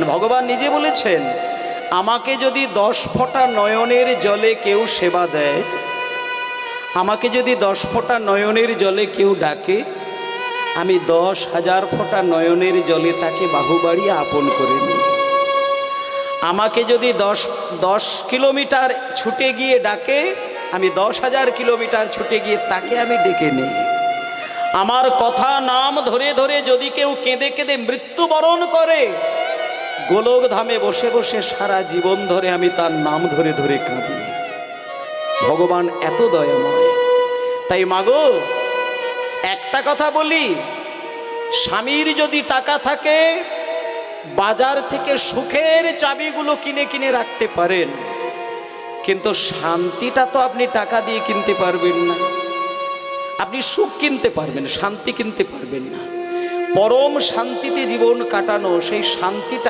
ভগবান নিজে বলেছেন, আমাকে যদি 10 ফোঁটা নয়নের জলে কেউ সেবা দেয়, আমাকে যদি 10 ফোঁটা নয়নের জলে কেউ ডাকে, আমি 10,000 ফোঁটা নয়নের জলে তাকে বাহু বাড়িয়ে আপন করে নিই। আমাকে যদি 10 কিলোমিটার ছুটে গিয়ে ডাকে, আমি 10,000 কিলোমিটার ছুটে গিয়ে তাকে আমি ডেকে নিই। আমার কথা নাম ধরে ধরে যদি কেউ কেঁদে কেঁদে মৃত্যুবরণ করে, গোলক ধামে বসে বসে সারা জীবন ধরে আমি তার নাম ধরে ধরে কাঁদি। ভগবান এত দয়াময়। তাই মাগো, একটা কথা বলি, স্বামীর যদি টাকা থাকে, বাজার থেকে সুখের চাবিগুলো কিনে কিনে রাখতে পারেন, কিন্তু শান্তিটা তো আপনি টাকা দিয়ে কিনতে পারবেন না। আপনি সুখ কিনতে পারবেন, শান্তি কিনতে পারবেন না। পরম শান্তিতে জীবন কাটানো, সেই শান্তিটা